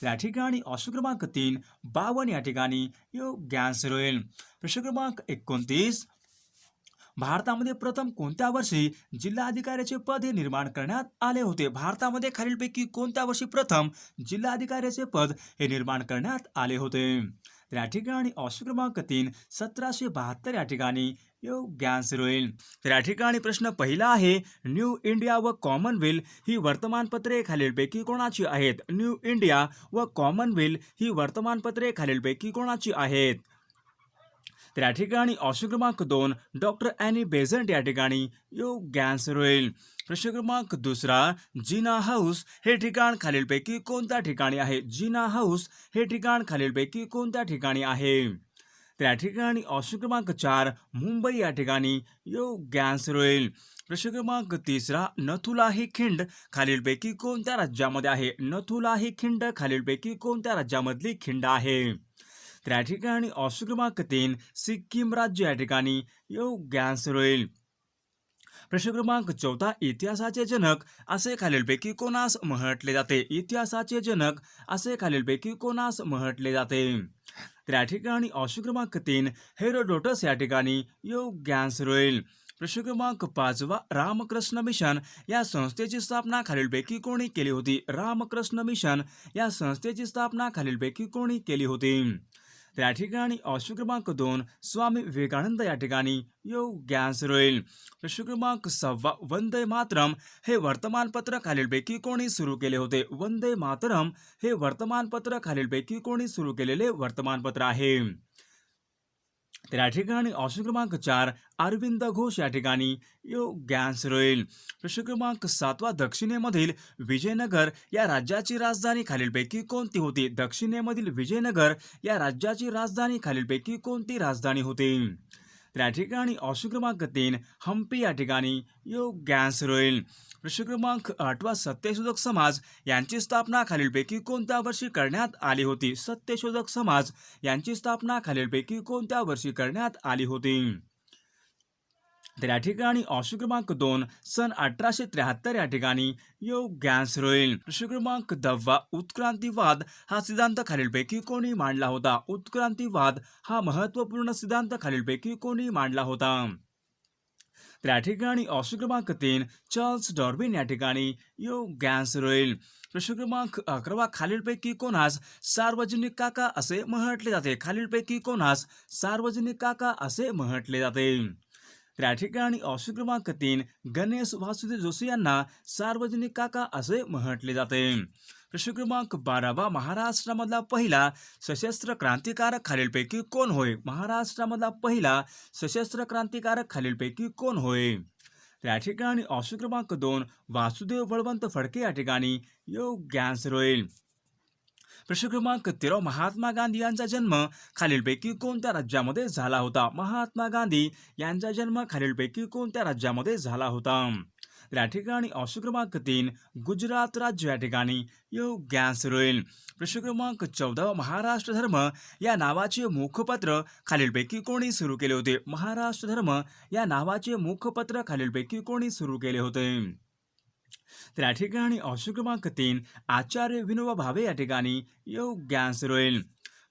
या ठिकाणी ऑप्शन क्रमांक 3 52 या ठिकाणी योग्य आन्सर होईल. प्रश्न क्रमांक 29 भारतामध्ये प्रथम कोणत्या वर्षी जिल्हाधिकाऱ्याचे पद हे निर्माण करण्यात आले होते? भारतामध्ये खालीलपैकी कोणत्या वर्षी प्रथम जिल्हाधिकाऱ्याचे पद हे निर्माण करण्यात आले होते? तर या ठिकाणी ऑप्शन क्रमांक 3 1772 या ठिकाणी योग्य आन्सर होईल. तर या ठिकाणी प्रश्न पहिला आहे न्यू इंडिया व कॉमनवेल्थ ही वर्तमानपत्रे खालीलपैकी कोणाची आहेत? न्यू इंडिया व कॉमनवेल्थ ही वर्तमानपत्रे खालीलपैकी कोणाची आहेत? तर या ठिकाणी ऑप्शन क्रमांक 2 डॉक्टर ॲनी बेझंट या ठिकाणी योग्य आन्सर होईल. प्रश्न क्रमांक 2 जिना हाऊस हे ठिकाण खालीलपैकी कोणत्या ठिकाणी आहे? जिना हाऊस हे ठिकाण खालीलपैकी कोणत्या ठिकाणी आहे? तर या ठिकाणी ऑप्शन क्रमांक 4 मुंबई या ठिकाणी योग्य आन्सर होईल. प्रश्न क्रमांक 3 नथुला ही खिंड खालीलपैकी कोणत्या राज्यामध्ये आहे? नथुला ही खिंड खालीलपैकी कोणत्या राज्यामधली खिंड आहे? तर या ठिकाणी ऑप्शन क्रमांक 3 सिक्कीम राज्य या ठिकाणी योग्य आन्सर होईल. प्रश्न क्रमांक 4 इतिहासाचे जनक असे खालीलपैकी कोणास म्हटले जाते? इतिहासाचे जनक असे खालीलपैकी कोणास म्हटले जाते? तर या ठिकाणी ऑप्शन क्रमांक 3 हेरोडोटस या ठिकाणी योग्य आन्सर होईल. प्रश्न क्रमांक 5 रामकृष्ण मिशन या संस्थेची स्थापना खालीलपैकी कोणी केली होती? रामकृष्ण मिशन या संस्थेची स्थापना खालीलपैकी कोणी केली होती? तर या ठिकाणी ऑप्शन क्रमांक 2 स्वामी विवेकानंद या ठिकाणी योग्य आन्सर होईल. प्रश्न क्रमांक 6 वंदे मातरम हे वर्तमानपत्र खालीलपैकी कोणी सुरू केले होते? वंदे मातरम हे वर्तमानपत्र खालीलपैकी कोणी सुरू केलेले वर्तमानपत्र आहे? तर या ठिकाणी ऑप्शन क्रमांक 4 अरविंद घोष या ठिकाणी योग्य आन्सर होईल. प्रश्न क्रमांक 7 दक्षिणेमधील विजयनगर या राज्याची राजधानी खालीलपैकी कोणती होती? दक्षिणेमधील विजयनगर या राज्याची राजधानी खालीलपैकी कोणती राजधानी होती? तर या ठिकाणी ऑप्शन क्रमांक 3 हम्पी या ठिकाणी योग्य आन्सर होईल. प्रश्न क्रमांक 8 सत्यशोधक समाज यांची स्थापना खालीलपैकी कोणत्या वर्षी करण्यात आली होती? सत्यशोधक समाज यांची स्थापना खालीलपैकी कोणत्या वर्षी करण्यात आली होती? तर या ठिकाणी ऑप्शन क्रमांक 2 सन 1873 या ठिकाणी योग्य आन्सर होईल. प्रश्न क्रमांक 10 उत्क्रांतीवाद हा सिद्धांत खालीलपैकी कोणी मांडला होता? उत्क्रांतीवाद हा महत्त्वपूर्ण सिद्धांत खालीलपैकी कोणी मांडला होता? तर या ठिकाणी ऑप्शन क्रमांक 3 चार्ल्स डार्विन या ठिकाणी योग्य आन्सर होईल. प्रश्न क्रमांक 11 खालीलपैकी कोणास सार्वजनिक काका असे म्हटले जाते? खालीलपैकी कोणास सार्वजनिक काका असे म्हटले जाते? तर या ठिकाणी ऑप्शन क्रमांक 3 गणेश वासुदेव जोशी यांना सार्वजनिक काका असे म्हटले जाते. प्रश्न क्रमांक 12 महाराष्ट्रामधला पहिला सशस्त्र क्रांतिकारक खालीलपैकी कोण होय? महाराष्ट्रामधला पहिला सशस्त्र क्रांतिकारक खालीलपैकी कोण होय? तर या ठिकाणी ऑप्शन क्रमांक 2 वासुदेव बळवंत फडके या ठिकाणी योग्य आन्सर होईल. प्रश्न क्रमांक 13 महात्मा गांधी यांचा जन्म खालीलपैकी कोणत्या राज्यामध्ये झाला होता? महात्मा गांधी यांचा जन्म खालीलपैकी कोणत्या राज्यामध्ये झाला होता? तर या ठिकाणी ऑप्शन क्रमांक 3 गुजरात राज्य या ठिकाणी योग्य आन्सर होईल. प्रश्न क्रमांक 14 महाराष्ट्र धर्म या नावाचे मुखपत्र खालीलपैकी कोणी सुरू केले होते? महाराष्ट्र धर्म या नावाचे मुखपत्र खालीलपैकी कोणी सुरू केले होते? तर या ठिकाणी ऑप्शन क्रमांक 3 आचार्य विनोबा भावे या ठिकाणी योग्य आन्सर होईल.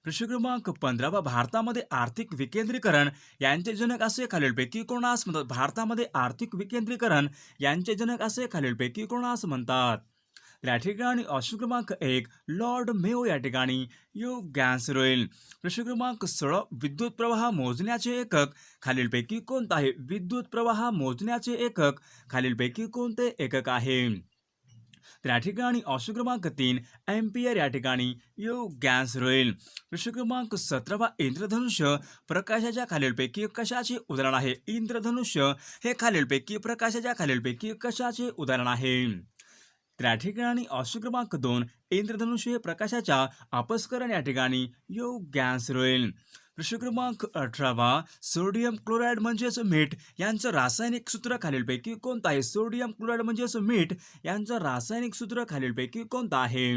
प्रश्न क्रमांक 15 भारतामध्ये आर्थिक विकेंद्रीकरण यांचे जनक असे खालीलपैकी कोणास म्हणतात? भारतामध्ये आर्थिक विकेंद्रीकरण यांचे जनक असे खालीलपैकी कोणास म्हणतात? तर या ठिकाणी ऑप्शन क्रमांक 1 लॉर्ड मेयो या ठिकाणी योग्य आन्सर होईल. प्रश्न क्रमांक 16 विद्युत प्रवाह मोजण्याचे एकक खालीलपैकी कोणते आहे? विद्युत प्रवाह मोजण्याचे एकक खालीलपैकी कोणते एकक आहे? तर या ठिकाणी ऑप्शन क्रमांक 3 एम्पियर या ठिकाणी योग्य आन्सर होईल. प्रश्न क्रमांक 17 इंद्रधनुष्य प्रकाशाच्या खालीलपैकी कशाचे उदाहरण आहे? इंद्रधनुष्य हे खालीलपैकी प्रकाशाच्या खालीलपैकी कशाचे उदाहरण आहे? तर या ठिकाणी ऑप्शन क्रमांक 2 इंद्रधनुष्य हे प्रकाशाच्या अपस्करण या ठिकाणी योग्य आन्सर होईल. प्रश्न क्रमांक 18 सोडियम क्लोराईड म्हणजेच मीठ यांचं रासायनिक सूत्र खालीलपैकी कोणतं आहे? सोडियम क्लोराईड म्हणजेच मीठ यांचं रासायनिक सूत्र खालीलपैकी कोणतं आहे?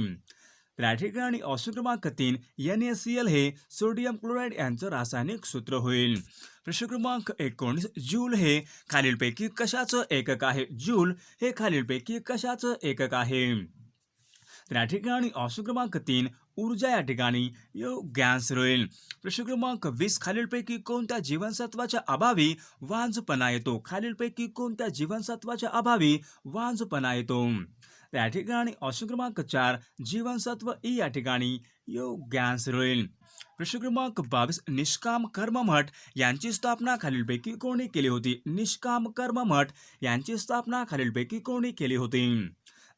तर या ठिकाणी ऑप्शन क्रमांक 3 NaCl हे सोडियम क्लोराईड यांचं रासायनिक सूत्र होईल. प्रश्न क्रमांक 19 जूल हे खालीलपैकी कशाचं एकक आहे? जूल हे खालीलपैकी कशाचं एकक आहे? तर या ठिकाणी ऑप्शन क्रमांक 3 ऊर्जा या ठिकाणी योग्य आन्सर होईल. प्रश्न क्रमांक 20 खालीलपैकी कोणत्या जीवनसत्वाच्या अभावी वांझपणा येतो? खालीलपैकी कोणत्या जीवनसत्वाच्या अभावी वांझपणा येतो? तर या ठिकाणी ऑप्शन क्रमांक 4 जीवनसत्व ई या ठिकाणी योग्य आन्सर होईल. प्रश्न क्रमांक 22 निष्काम कर्ममठ यांची स्थापना खालीलपैकी कोणी केली होती? निष्काम कर्ममठ यांची स्थापना खालीलपैकी कोणी केली होती?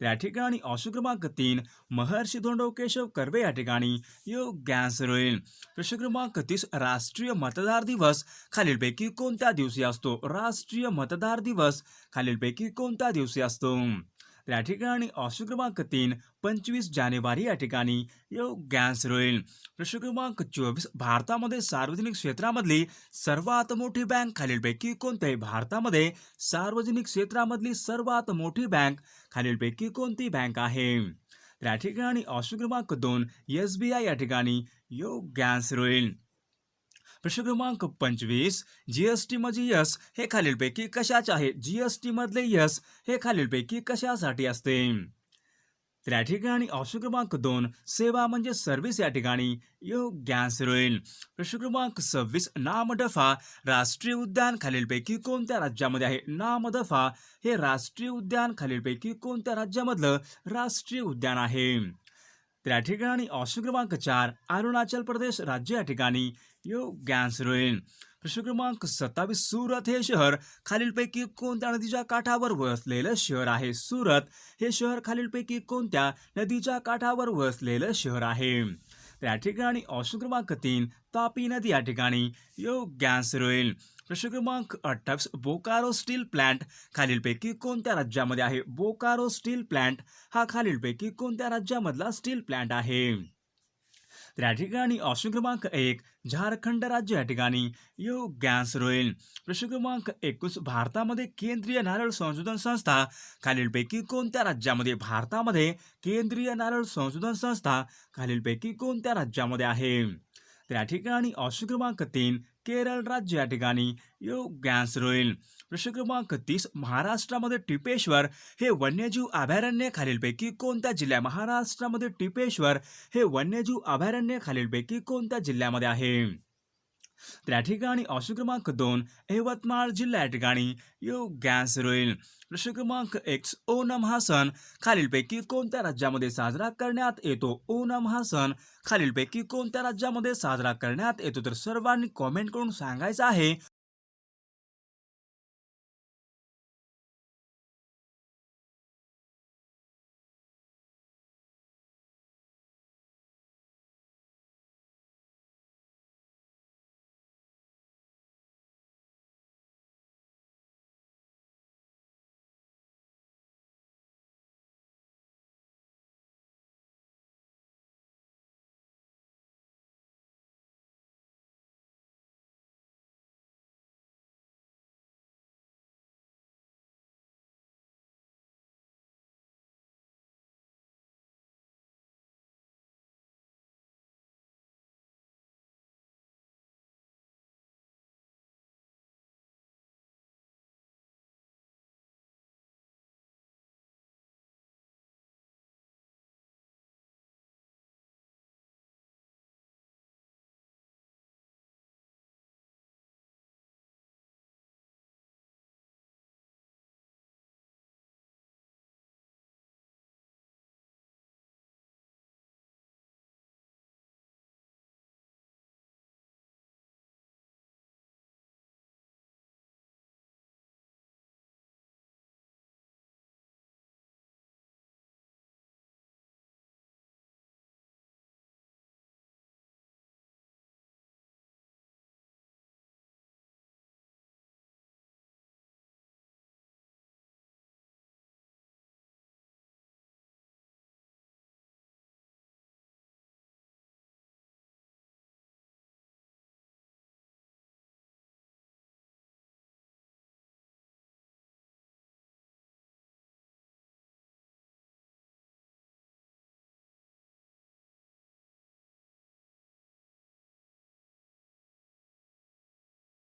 या ठिकाणी ऑप्शन क्रमांक 3 महर्षी धोंडो केशव कर्वे या ठिकाणी योग्य आन्सर होईल. प्रश्न क्रमांक 30 राष्ट्रीय मतदार दिवस खालीलपैकी कोणत्या दिवशी असतो? राष्ट्रीय मतदार दिवस खालीलपैकी कोणत्या दिवशी असतो? या ठिकाणी ऑप्शन क्रमांक 3 25 जानेवारी या ठिकाणी योग्य आन्सर होईल. प्रश्न क्रमांक 24 भारतामध्ये सार्वजनिक क्षेत्रामधली सर्वात मोठी बँक खालीलपैकी कोणती आहे? भारतामध्ये सार्वजनिक क्षेत्रामधली सर्वात मोठी बँक खालीलपैकी कोणती बँक आहे? तर या ठिकाणी ऑप्शन क्रमांक 2 SBI या ठिकाणी योग्य आन्सर होईल. प्रश्न क्रमांक 25 जीएसटी मध्ये यस हे खालीलपैकी कशाचे आहे? जीएसटी मधले यस हे खालीलपैकी कशासाठी असते? तर या ठिकाणी ऑप्शन क्रमांक 2 सेवा म्हणजे सर्व्हिस या ठिकाणी योग्य आन्सर होईल. प्रश्न क्रमांक 26 नामदफा राष्ट्रीय उद्यान खालीलपैकी कोणत्या राज्यामध्ये आहे? नामदफा हे राष्ट्रीय उद्यान खालीलपैकी कोणत्या राज्यामधलं राष्ट्रीय उद्यान आहे? तर या ठिकाणी ऑप्शन क्रमांक 4 अरुणाचल प्रदेश राज्य या ठिकाणी योग्य आन्सर होईल. प्रश्न क्रमांक 27 सुरत हे शहर खालीलपैकी कोणत्या नदीच्या काठावर वसलेलं शहर आहे? सुरत हे शहर खालीलपैकी कोणत्या नदीच्या काठावर वसलेलं शहर आहे? तर या ठिकाणी ऑप्शन क्रमांक 3 तापी नदी या ठिकाणी योग्य आन्सर होईल. प्रश्न क्रमांक 28 बोकारो स्टील प्लांट खालीलपैकी कोणत्या राज्यामध्ये आहे? बोकारो स्टील प्लांट हा खालीलपैकी कोणत्या राज्यामधला स्टील प्लांट आहे? तर या ठिकाणी ऑप्शन क्रमांक 1 झारखंड राज्य या ठिकाणी योग्य आन्सर होईल. प्रश्न क्रमांक 21 भारतामध्ये केंद्रीय नारळ संशोधन संस्था खालीलपैकी कोणत्या राज्यामध्ये? भारतामध्ये केंद्रीय नारळ संशोधन संस्था खालीलपैकी कोणत्या राज्यामध्ये आहे? तर या ठिकाणी ऑप्शन क्रमांक 3 केरळ राज्य या ठिकाणी योग्य आन्सर होईल. प्रश्न क्रमांक 30 महाराष्ट्रामध्ये टिपेश्वर हे वन्यजीव अभयारण्य खालीलपैकी कोणत्या जिल्ह्यात? महाराष्ट्रामध्ये टिपेश्वर हे वन्यजीव अभयारण्य खालीलपैकी कोणत्या जिल्ह्यामध्ये आहे? तर या ठिकाणी ऑप्शन क्रमांक 2 यवतमाळ जिल्हा या ठिकाणी योग्य आन्सर होईल. प्रश्न क्रमांक 1 ओणम हा सण खालीलपैकी कोणत्या राज्यामध्ये साजरा करण्यात येतो? ओणम हा सण खालीलपैकी कोणत्या राज्यामध्ये साजरा करण्यात येतो? तर सर्वांनी कॉमेंट करून सांगायचं आहे